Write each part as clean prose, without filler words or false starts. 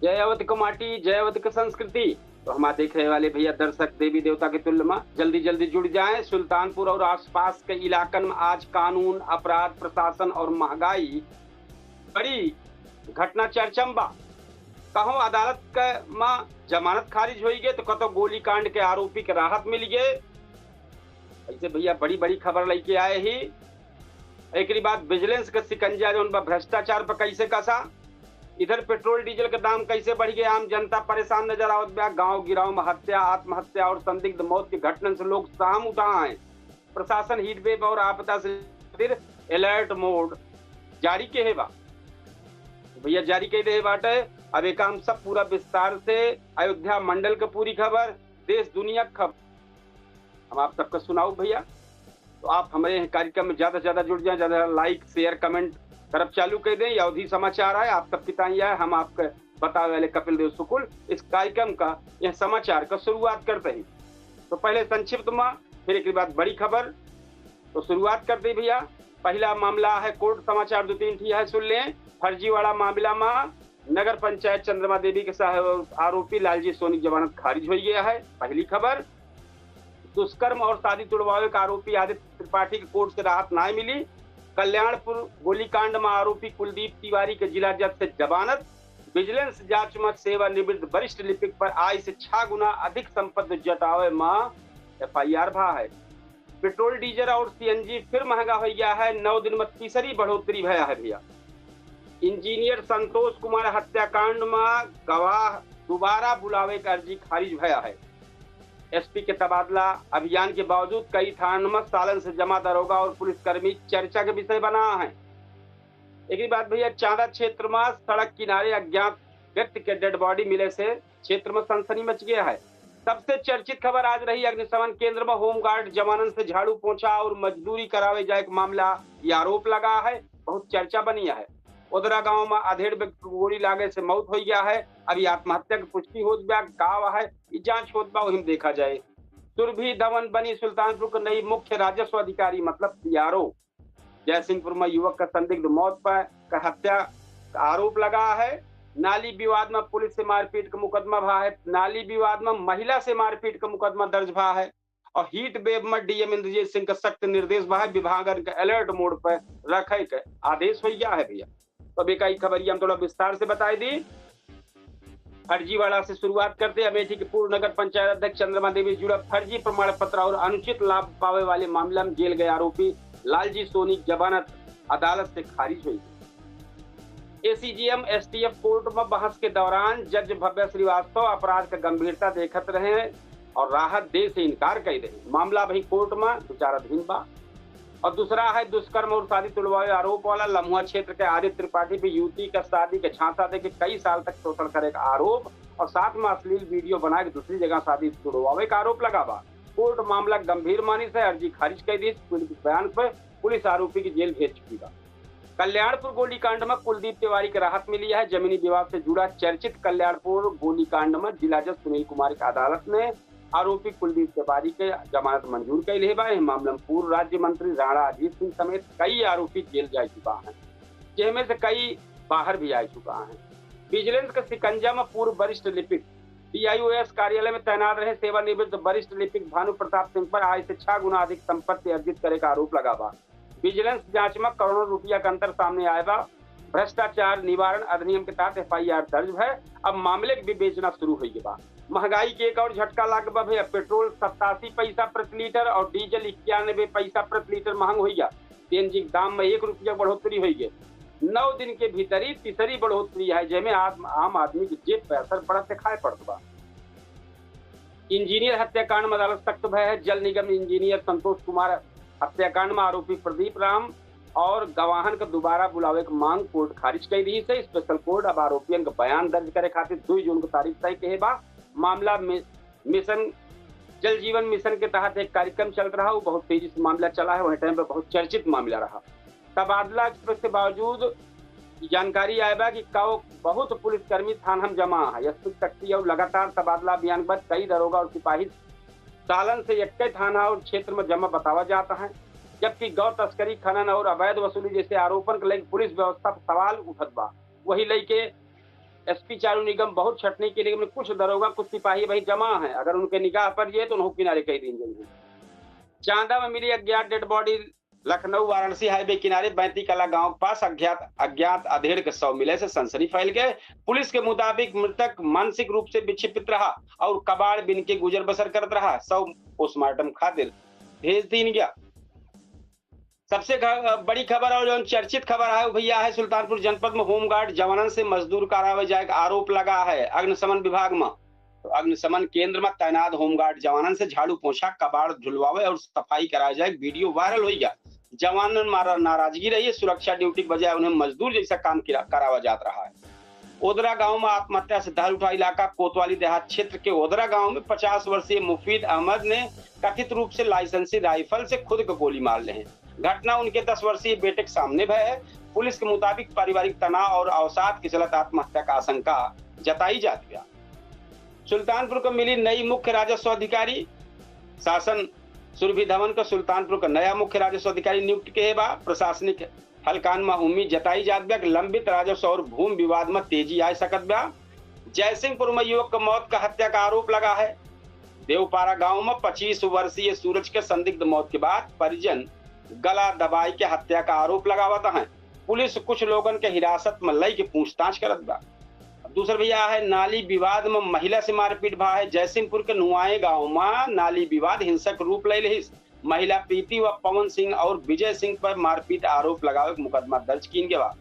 जय अवध को माटी, जय अवध की संस्कृति। तो हमारे देखने वाले भैया दर्शक देवी देवता के तुल्य में जल्दी जल्दी जुड़ जाएं। सुल्तानपुर और आसपास के इलाकन में आज कानून, अपराध, प्रशासन और महंगाई बड़ी घटना चर्चा में बा। कहो अदालत के में जमानत खारिज हो गए तो कतो गोली कांड के आरोपी के राहत मिल गए। ऐसे भैया बड़ी बड़ी खबर लेके आए ही। एक बाद विजिलेंस के शिकंजा जो भ्रष्टाचार पर कैसे कसा। इधर पेट्रोल डीजल के दाम कैसे बढ़ गए, आम जनता परेशान नजर आवत बा। गांव गिराव में हत्या, आत्महत्या और संदिग्ध मौत की घटना से लोग साम उठा है। प्रशासन हीट वेव और आपदा से अलर्ट मोड जारी के है बा। भैया जारी कर दे बाटे। अब एक काम सब पूरा विस्तार से अयोध्या मंडल की पूरी खबर, देश दुनिया खबर हम आप सबको सुनाऊ भैया। तो आप हमारे कार्यक्रम में ज्यादा से ज्यादा जुड़ जाए, ज्यादा लाइक शेयर कमेंट तरफ चालू कर दें। अवधि समाचार है, आप सबकी ताइया है, हम आपके बतावे वाले कपिल देव शुक्ल इस कार्यक्रम का यह समाचार का शुरुआत करते हैं। तो पहले संक्षिप्त में, फिर एक बाद बड़ी खबर। तो शुरुआत करते भैया। पहला मामला है कोर्ट समाचार 2-3 ठीक है, सुन लें। फर्जीवाड़ा मामला में नगर पंचायत चंद्रमा देवी के आरोपी लालजी सोनी की जमानत खारिज हो गया है, पहली खबर। दुष्कर्म और शादी तुड़वावे का आरोपी आदित्य त्रिपाठी की कोर्ट से राहत ना मिली। कल्याणपुर गोलीकांड में आरोपी कुलदीप तिवारी के जिला जज से जमानत। विजिलेंस जांच में सेवानिवृत्त वरिष्ठ लिपिक पर आय से 6 गुना अधिक संपत्ति जतावे में FIR भा है। पेट्रोल डीजल और CNG फिर महंगा हो गया है, 9 दिन में तीसरी बढ़ोतरी भया है भैया। इंजीनियर संतोष कुमार हत्याकांड में गवाह दोबारा बुलावे का अर्जी खारिज भया है। SP के तबादला अभियान के बावजूद कई थानों में सालन से जमा दरोगा और पुलिसकर्मी चर्चा के विषय बना है। एक बात भैया, चांदा क्षेत्र में सड़क किनारे अज्ञात व्यक्ति के डेड बॉडी मिले से क्षेत्र में सनसनी मच गया है। सबसे चर्चित खबर आज रही अग्निशमन केंद्र में होमगार्ड जवानन से झाड़ू पोंछा और मजदूरी करावे जाए का मामला, ये आरोप लगा है, बहुत चर्चा बनी है। उधरा गांव में अधेड़ व्यक्ति गोली लागे से मौत हो गया है। अभी आत्महत्या की पुष्टि हो गाँव है, जांच होत बा, वही देखा जाए। सुरभि धवन बनी सुल्तानपुर की नई मुख्य राजस्व अधिकारी मतलब PRO। जयसिंहपुर में युवक का संदिग्ध मौत पर हत्या का आरोप लगा है। नाली विवाद में पुलिस से मारपीट का मुकदमा भा है। नाली विवाद में महिला से मारपीट का मुकदमा दर्ज भा है। और हीट वेव में DM इंद्रजीत सिंह का सख्त निर्देश भा है, विभागन के अलर्ट मोड पर रखे के आदेश हो गया है भैया। तो अब एक खबर हम थोड़ा विस्तार से बताई दी। फर्जीवाड़ा से शुरुआत करते हैं। अमेठी के पूर्व नगर पंचायत अध्यक्ष चंद्रमा देवी जुड़ा फर्जी प्रमाण पत्र और अनुचित लाभ पावे वाले मामले में जेल गए आरोपी लालजी सोनी की जमानत अदालत से खारिज हुई। ACGM STF कोर्ट में बहस के दौरान जज भव्य श्रीवास्तव अपराध का गंभीरता देखत रहे और राहत दे से इनकार कर रहे। मामला वही कोर्ट में विचाराधीन बा। और दूसरा है दुष्कर्म और शादी तुड़वावे आरोप वाला लम्हुआ क्षेत्र के आदित्य त्रिपाठी पे युवती का शादी के झांसा दे के कई साल तक शोषण करे का आरोप और साथ में अश्लील वीडियो बना के दूसरी जगह शादी तुड़वावे का आरोप लगा बा। कोर्ट मामला गंभीर मानी से अर्जी खारिज कर दी। बयान पर पुलिस आरोपी की जेल भेज चुकी बा। कल्याणपुर गोलीकांड में कुलदीप तिवारी की राहत मिली है। जमीनी विवाद से जुड़ा चर्चित कल्याणपुर गोलीकांड में जिला जज सुनील कुमार की अदालत ने आरोपी कुलदीप तिवारी के जमानत मंजूर कर ली है। मामले में पूर्व राज्य मंत्री राणा अजीत सिंह समेत कई आरोपी जेल जा चुका है, जिनमें से कई बाहर भी आ चुका है। विजिलेंस के शिकंजा में पूर्व वरिष्ठ लिपिक DIOS कार्यालय में तैनात रहे सेवानिवृत्त वरिष्ठ लिपिक भानु प्रताप सिंह पर आय से 6 गुना अधिक संपत्ति अर्जित करे का आरोप लगा बा। विजिलेंस जांच में करोड़ों रुपया का अंतर सामने आया बा। भ्रष्टाचार निवारण अधिनियम के तहत FIR दर्ज है। अब मामले की विवेचना शुरू हुई बा। महंगाई के एक और झटका लग बा भैया। पेट्रोल 87 पैसा प्रति लीटर और डीजल 91 पैसा प्रति लीटर महंग हो गया। CNG के दाम में 1 रुपया बढ़ोतरी हुई है। 9 दिन के भीतर ही तीसरी बढ़ोतरी है, जिसमें आम आदमी की जेब पर असर पड़ा दिखाई पड़ता बा। इंजीनियर हत्याकांड में अदालत सख्त भय है। जल निगम इंजीनियर संतोष कुमार हत्याकांड में आरोपी प्रदीप राम और गवाहन का दोबारा बुलावे की मांग कोर्ट खारिज कर दी है। स्पेशल कोर्ट अब आरोपियों का बयान दर्ज करे खातिर 2 जून को तारीख तय के बा। मामला मिशन जल जीवन मिशन के तहत एक कार्यक्रम चल रहा, वो बहुत तेजी से मामला चला है। वही टाइम पे बहुत चर्चित मामला रहा। तबादला एक्सप्रेस के बावजूद जानकारी आएगा कि बहुत पुलिसकर्मी थाना में जमा है। SP शक्ति और लगातार तबादला अभियान के बाद कई दरोगा और सिपाही सालन से एक थाना और क्षेत्र में जमा बतावा जाता है। जबकि गौ तस्करी, खनन और अवैध वसूली जैसे आरोपन के लेकर पुलिस व्यवस्था पर सवाल उठत बा। वही लेके एसपी चारू निगम बहुत छटने के लिए कुछ दरोगा कुछ सिपाही भाई जमा है, अगर उनके निगाह पर ये तो उनको किनारे कई दिन जाएंगे। चांदा में मिली अज्ञात dead body. Lucknow Varanasi highway किनारे बैती कला गांव के पास अज्ञात अधेड़ के शव मिले से सनसनी फैल गए। पुलिस के मुताबिक मृतक मानसिक रूप से विक्षिपित रहा और कबाड़ बिन के गुजर बसर करता रहा। शव पोस्टमार्टम खातिर भेज दी गया। सबसे बड़ी खबर और जो चर्चित खबर है भैया है सुल्तानपुर जनपद में होमगार्ड जवानन से मजदूर करावे जाए का आरोप लगा है अग्निशमन विभाग में। तो अग्निशमन केंद्र में तैनात होमगार्ड जवानन से झाड़ू पोछा कबाड़ झुलवावे और सफाई कराया जाए। वीडियो वायरल हो गया। जवानन नाराजगी रही है, सुरक्षा ड्यूटी के बजाय उन्हें मजदूर जैसा काम करावा जाता रहा है। ओदरा गांव में आत्महत्या से दाल उठा इलाका कोतवाली देहात क्षेत्र के ओदरा गांव में 50 वर्षीय मुफीद अहमद ने कथित रूप से लाइसेंसी राइफल से खुद को गोली मार ले हैं। घटना उनके 10 वर्षीय बेटे के सामने भय है। पुलिस के मुताबिक पारिवारिक तनाव और अवसाद के चलते आत्महत्या का आशंका जताई जाती है। सुल्तानपुर को मिली नई मुख्य राजस्व अधिकारी। शासन सुरभि धवन को सुल्तानपुर का नया मुख्य राजस्व अधिकारी नियुक्त किए बा। प्रशासनिक हलकान में उम्मीद जताई जात बा कि लंबित राजस्व और भूमि विवाद में तेजी आ सकत बा। जयसिंहपुर में युवक की मौत का हत्या का आरोप लगा है। देवपारा गांव में 25 वर्षीय सूरज के संदिग्ध मौत के बाद परिजन गला दबाई के हत्या का आरोप लगावता है। पुलिस कुछ लोगन के हिरासत में लई के पूछताछ करत बा। दूसरा भैया है नाली विवाद में महिला से मारपीट भा है। जयसिंहपुर के नुआए गांव में नाली विवाद हिंसक रूप ले रही। महिला प्रीति व पवन सिंह और विजय सिंह पर मारपीट आरोप लगावे मुकदमा दर्ज किन गया।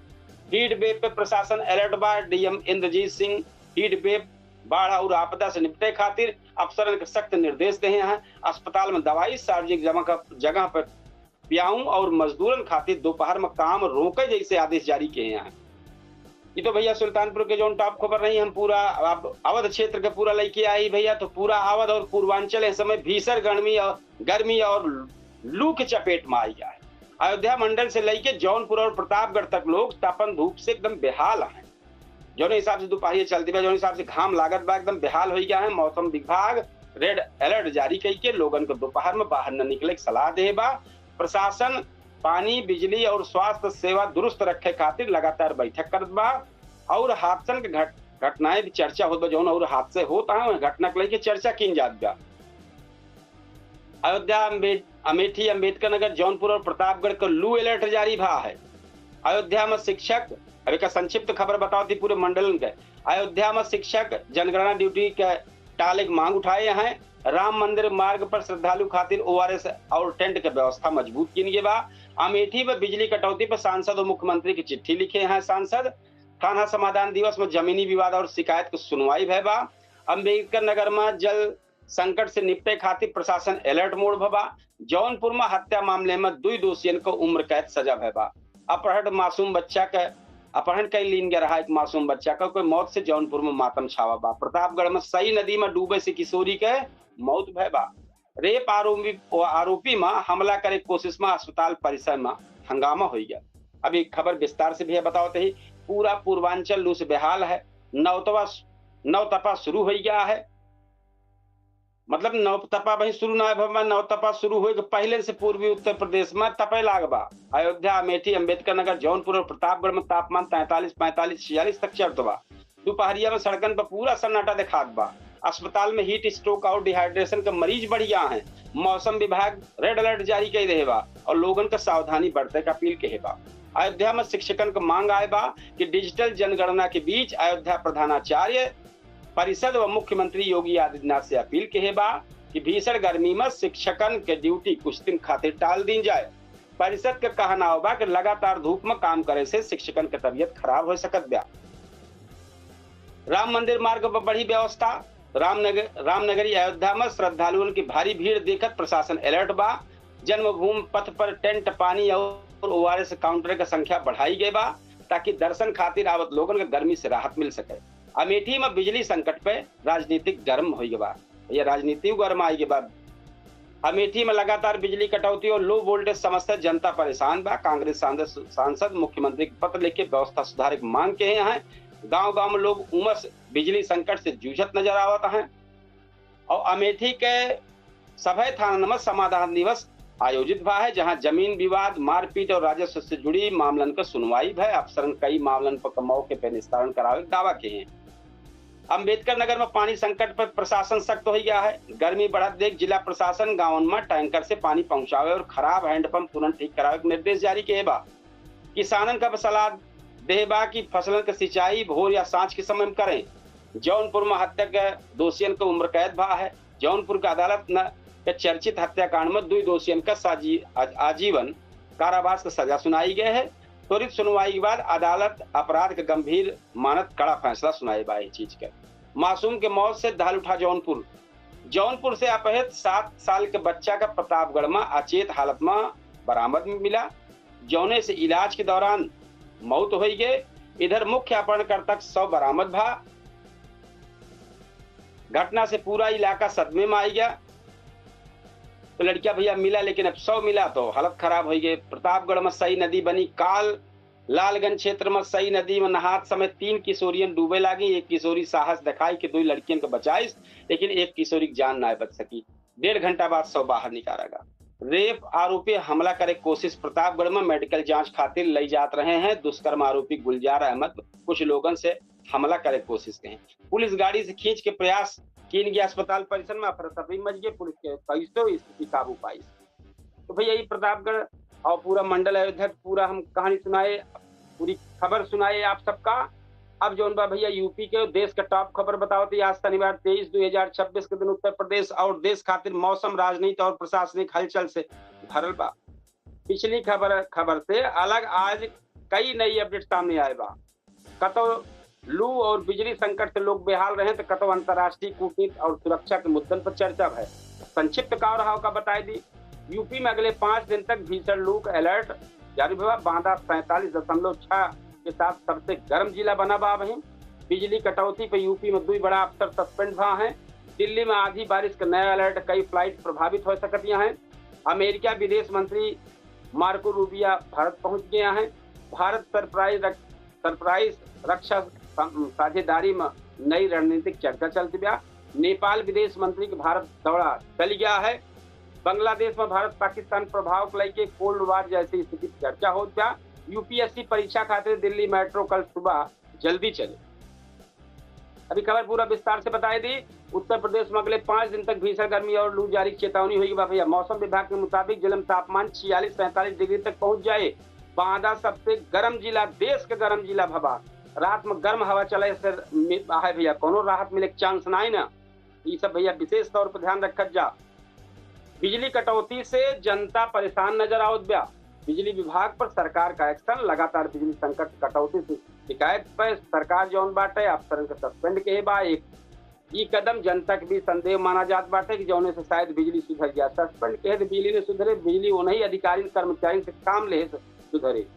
हीट वेव पे प्रशासन अलर्ट बा। DM Indrajit Singh heat wave बाढ़ और आपदा से निपटे खातिर अफसरन के सख्त निर्देश दिए हैं। अस्पताल में दवाई सार्वजनिक जगह पर पियाऊं और मजदूरन खातिर दोपहर में काम रोके जैसे आदेश जारी किए हैं। ये तो भैया सुल्तानपुर के जो टॉप खबर नहीं, हम पूरा अवध क्षेत्र के पूरा लेके आई भैया। तो पूरा अवध और पूर्वांचल इस समय भीषण गर्मी और लू के चपेट में आई है। अयोध्या मंडल से लेके जौनपुर और प्रतापगढ़ तक लोग तपन धूप से एकदम बेहाल है। जो हिसाब से दोपहर चलती है, जो हिसाब से घाम लागत बा एकदम बेहाल हो गया है। मौसम विभाग रेड अलर्ट जारी करके लोगन को दोपहर में बाहर न निकले सलाह दे बा। प्रशासन पानी बिजली और स्वास्थ्य सेवा दुरुस्त रखे खातिर लगातार बैठक करत बा और हादसन के घटनाएं भी चर्चा होत बा। जौन और हादसे होता है घटना को लेके चर्चा की जात बा। अयोध्या अमेठी अम्बेडकर नगर जौनपुर और प्रतापगढ़ को लू अलर्ट जारी भा है। अयोध्या में शिक्षक अभी का संक्षिप्त खबर बताओ थी पूरे मंडल के। अयोध्या में शिक्षक जनगणना ड्यूटी के टाले की मांग उठाए हैं। राम मंदिर मार्ग पर श्रद्धालु खातिर ओआरएस और टेंट की व्यवस्था मजबूत की गई बा। अमेठी में बिजली कटौती पर सांसद और मुख्यमंत्री की चिट्ठी लिखे हैं सांसद। थाना समाधान दिवस में जमीनी विवाद और शिकायत की सुनवाई भय बा। अम्बेडकर नगर में जल संकट से निपटे खातिर प्रशासन अलर्ट मोड भबा। जौनपुर में हत्या मामले में 2 दोषियों को उम्र कैद सजा भय बा। अपहरण कई लीन गया रहा एक मासूम बच्चा का कोई मौत से जौनपुर में मातम छावा बा। प्रतापगढ़ में सई नदी में डूबे से किशोरी के मौत भय बा। रेप आरोपी में हमला करे कोशिश में अस्पताल परिसर में हंगामा हो गया। अभी खबर विस्तार से भी बताओ ही। पूरा पूर्वांचल लू से बेहाल है। नवतपा शुरू हो गया है। मतलब नवतपा भाई शुरू ना है, नवतपा शुरू हुए पहले से पूर्वी उत्तर प्रदेश में तपे लाग बा। अयोध्या अमेठी अम्बेडकर नगर जौनपुर और प्रतापगढ़ में तापमान 43, 45, 46 तक चढ़त बा। दोपहरिया में सड़कन पर पूरा सन्नाटा दिखात बा। अस्पताल में हीट स्ट्रोक और डिहाइड्रेशन के मरीज बढ़ गया है। मौसम विभाग रेड अलर्ट जारी कर रहे बा और लोगन का सावधानी बरते का अपील कहे बा। अयोध्या में शिक्षकन को मांग आए बा कि डिजिटल जनगणना के बीच अयोध्या प्रधानाचार्य परिषद व मुख्यमंत्री योगी आदित्यनाथ से अपील कहे बा कि भीषण गर्मी में शिक्षकन के ड्यूटी कुछ दिन खातिर टाल दी जाए। परिषद के कहना बा कि लगातार धूप में काम करे से शिक्षकन की तबीयत खराब हो सकत बा। राम मंदिर मार्ग पर बढ़ी व्यवस्था। रामनगरी अयोध्या में श्रद्धालुओं की भारी भीड़ देखकर प्रशासन अलर्ट बा। जन्मभूमि पथ पर टेंट पानी और ओआरएस काउंटर की संख्या बढ़ाई गई बा ताकि दर्शन खातिर आवत लोगों को गर्मी से राहत मिल सके। अमेठी में बिजली संकट पे राजनीतिक गर्म हो गया बा। ये राजनीति गर्म आई के बाद अमेठी में लगातार बिजली कटौती और लो वोल्टेज समस्या जनता परेशान बा। कांग्रेस सांसद मुख्यमंत्री को पत्र लिख के व्यवस्था सुधार की मांग किए हैं। गांव-गांव में लोग उमस बिजली संकट से जूझत नजर आवता है। और अमेठी के सभा थाना में समाधान दिवस आयोजित भा है, जहां जमीन विवाद, मारपीट और राजस्व से जुड़ी मामलन का सुनवाई है। अफसरन कई मामलन पर मौके पर निस्तारण करावे दावा किए हैं। अम्बेडकर नगर में पानी संकट पर प्रशासन सख्त हो गया है। गर्मी बढ़त देख जिला प्रशासन गांवन में टैंकर से पानी पहुंचावे और खराब हैंडपंप तुरंत ठीक करावे के निर्देश जारी किए बा। किसानन का सलाह देबा की फसलन के सिंचाई भोर या सांझ के समय में करें। जौनपुर में हत्या के दोषियन को उम्र कैद भा है। जौनपुर की अदालत न के चर्चित हत्याकांड में 2 दोषियों का आजीवन कारावास की सजा सुनाई गई है। त्वरित सुनवाई के बाद अदालत अपराध के गंभीर मानत कड़ा फैसला सुनाई बा। चीज के मासूम के मौत से दहल उठा जौनपुर से अपहृत 7 साल के बच्चा का प्रतापगढ़ में अचेत हालत में बरामद मिला, जौने से इलाज के दौरान मौत हो गई। इधर मुख्य अपहरणकर्ता शव बरामद भा। घटना से पूरा इलाका सदमे में आ गया। तो लड़कियां भैया मिला, लेकिन अब शव मिला तो हालत खराब हो गई। प्रतापगढ़ में सई नदी बनी काल। लालगंज क्षेत्र में सई नदी में नहात समय 3 किशोरियन डूबे लागी। एक किशोरी साहस दिखाई कि 2 लड़कियों को बचाई, लेकिन एक किशोरी की जान ना बच सकी। 1.5 घंटा बाद शव बाहर निकाला गया। रेप आरोपी हमला करे कोशिश प्रतापगढ़ में मेडिकल जांच खातिर ले जात रहे हैं। दुष्कर्म आरोपी गुलजार अहमद कुछ लोगों से हमला करे कोशिश के। पुलिस गाड़ी से खींच के प्रयास कीन गया। अस्पताल परिसर में अफरा-तफरी मच गई। पुलिस के कैसो स्थिति काबू पाई। तो भैया यही प्रतापगढ़ और पूरा मंडल अयोध्या पूरा हम कहानी सुनाए, पूरी खबर सुनाए आप सबका। अब जो भैया यूपी के देश का टॉप खबर बताओ तो आज शनिवार 23/2/2026 के दिन उत्तर प्रदेश और देश खातिर मौसम, राजनीति और प्रशासनिक हलचल से भरल बा। पिछली खबर से अलग आज कई नई अपडेट सामने आए बा। कतो लू और बिजली संकट से लोग बेहाल रहे तो कतो अंतर्राष्ट्रीय कूटनीति और सुरक्षा के मुद्दन पर चर्चा है। संक्षिप्त का रहा का बताई दी। यूपी में अगले 5 दिन तक भीषण लू का अलर्ट जारी हुआ। बांदा 47.6 के साथ सबसे गर्म जिला बना बा। वहीं बिजली कटौती पर यूपी में 2 बड़ा अफसर सस्पेंड भा है। दिल्ली में आधी बारिश का नया अलर्ट, कई फ्लाइट प्रभावित हो सकती हैं। अमेरिका विदेश मंत्री मार्को रूबियो भारत पहुंच गया है। भारत सरप्राइज रक्षा साझेदारी में नई रणनीतिक चर्चा चलती गया। नेपाल विदेश मंत्री के भारत दौरा चल गया है। बांग्लादेश में भारत पाकिस्तान प्रभाव को लेकर कोल्ड वार जैसी स्थिति चर्चा हो गया। यूपीएससी परीक्षा खातिर दिल्ली मेट्रो कल सुबह जल्दी चले। अभी खबर पूरा विस्तार से बताई दी। उत्तर प्रदेश में अगले 5 दिन तक भीषण गर्मी और लू जारी चेतावनी हुई भैया। मौसम विभाग के मुताबिक जिले में तापमान 46-47 डिग्री तक पहुंच जाए। बांदा सबसे गर्म जिला, देश का गर्म जिला भबा। रात में गर्म हवा चले से है भैया, कोनो राहत मिले चांस ना ना। ये सब भैया विशेष तौर पर ध्यान रखा जा। बिजली कटौती से जनता परेशान नजर आवत बा। बिजली विभाग पर सरकार का एक्शन। लगातार बिजली संकट कटौती से शिकायत पर सरकार जौन बाटे अफसरन के सस्पेंड के बा। एक ये कदम जनता के भी संदेह माना जात बाटे कि जौने से शायद बिजली सुधर गया। सस्पेंड के बिजली ने सुधरे, बिजली उन्हीं अधिकारी कर्मचारी से काम ले सुधरे।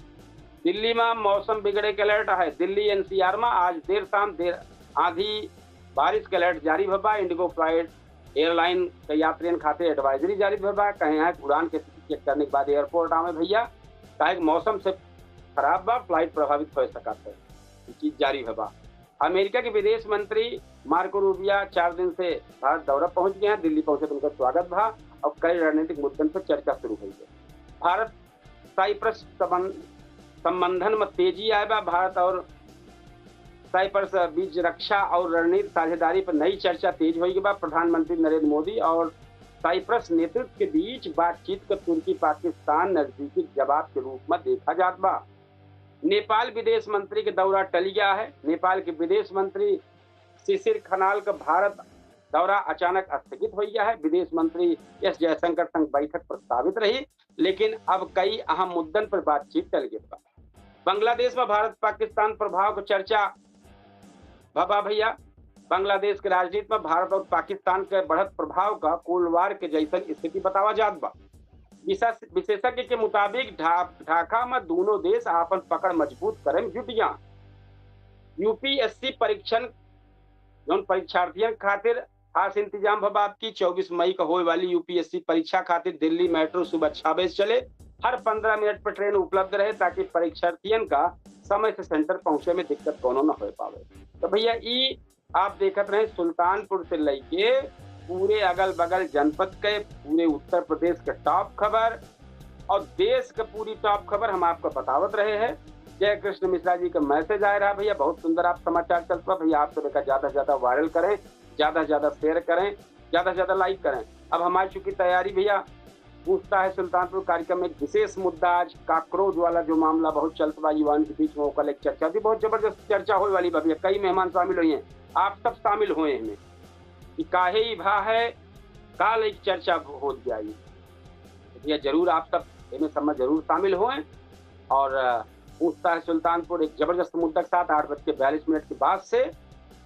दिल्ली में मौसम बिगड़े के अलर्ट है। दिल्ली एनसीआर में आज देर शाम आधी बारिश के अलर्ट जारी भबा। इंडिगो फ्लाइट एयरलाइन के यात्रियों खाते एडवाइजरी जारी भबा। कहे हैं उड़ान के चेक करने के बाद एयरपोर्ट आवे भैया, काहे मौसम से खराब बा, फ्लाइट प्रभावित हो सकता है, चीज जारी भबा। अमेरिका के विदेश मंत्री मार्को रूबियो 4 दिन से भारत दौरा पहुंच गए हैं। दिल्ली पहुंचे तो उनका स्वागत भा और कई रणनीतिक मुद्दों पर चर्चा शुरू हुई है। भारत साइप्रस संबंधन में तेजी आए बा। भारत और साइप्रस बीच रक्षा और रणनीति साझेदारी पर नई चर्चा तेज हुई बा। प्रधानमंत्री नरेंद्र मोदी और साइप्रस नेतृत्व के बीच बातचीत को तुर्की पाकिस्तान नजदीकी जवाब के रूप में देखा जात बा। नेपाल विदेश मंत्री के दौरा टल गया है। नेपाल के विदेश मंत्री शिशिर खनाल का भारत दौरा अचानक स्थगित हो गया है। विदेश मंत्री एस जयशंकर संग बैठक प्रस्तावित रही, लेकिन अब कई अहम मुद्दों पर बातचीत टल गई बा। बांग्लादेश में भारत पाकिस्तान प्रभाव को चर्चा भबा भैया। बांग्लादेश के राजनीति में भारत और पाकिस्तान के बढ़त प्रभाव का कोल्ड वार के जैसन स्थिति बतावा जात बा। विशेषज्ञ के मुताबिक ढाका में दोनों देश अपन पकड़ मजबूत करे में जुट गया। यूपीएससी परीक्षार्थियों खातिर खास इंतजाम भबा। आपकी 24 मई को होने वाली यूपीएससी परीक्षा खातिर दिल्ली मेट्रो सुबह 6 बजे चले। हर 15 मिनट पर ट्रेन उपलब्ध रहे ताकि परीक्षार्थियों का समय से सेंटर पहुंचे में दिक्कत कोनो न हो पावे। तो भैया ई आप देखत रहे सुल्तानपुर से लेके पूरे अगल बगल जनपद के, पूरे उत्तर प्रदेश के टॉप खबर और देश के पूरी टॉप खबर हम आपको बतावत रहे हैं। जय कृष्ण मिश्रा जी का मैसेज आया रहा भैया, बहुत सुंदर आप समाचार चलता भैया। आप तो देखा ज्यादा से ज्यादा वायरल करें, ज्यादा से ज्यादा शेयर करें, ज्यादा से ज्यादा लाइक करें। अब हमारी चूंकि तैयारी भैया पूछता है सुल्तानपुर कार्यक्रम में एक विशेष मुद्दा आज काकरोच वाला जो मामला बहुत चलता बा युवाओं के बीच में, कल एक चर्चा थी, बहुत जबरदस्त चर्चा होने वाली भैया। कई मेहमान शामिल हुए हैं, आप सब शामिल हुए हैं कि काहे ही भा है काल एक चर्चा हो जाएगी भैया। जरूर आप सब इनमें समय जरूर शामिल हुए। और पूछता है सुल्तानपुर एक जबरदस्त मुद्दा के साथ 8:42 के बाद से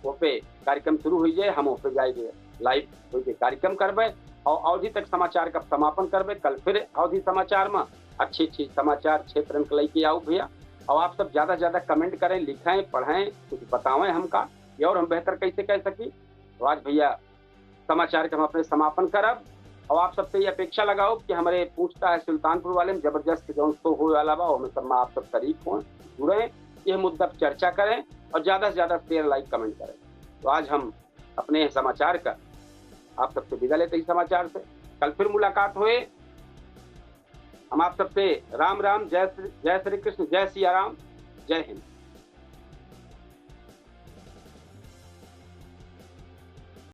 वो पे कार्यक्रम शुरू हो जाए, हम पे जाएंगे लाइव हो कार्यक्रम करबे और अवधि तक समाचार का समापन करबे। कल फिर अवधि समाचार में अच्छी समाचार क्षेत्र के लेके आओ भैया। और आप सब ज्यादा से ज्यादा कमेंट करें, लिखें, पढ़ें, कुछ बतावें हमका ये और हम बेहतर कैसे कह सकी। तो आज भैया समाचार के हम अपने समापन करब और आप सबसे ये अपेक्षा लगाओ कि हमारे पूछता है सुल्तानपुर वाले में जबरदस्त जो शो हो वाला बा उसमें सब आप सब शरीक हों, जुड़े, ये मुद्दा पर चर्चा करें और ज्यादा से ज्यादा शेयर, लाइक, कमेंट करें। तो आज हम अपने समाचार का आप सबसे विदा लेते ही समाचार से। कल फिर मुलाकात हुए। हम आप सबसे राम राम, जय श्री कृष्ण, जय सिया राम, जय हिंद।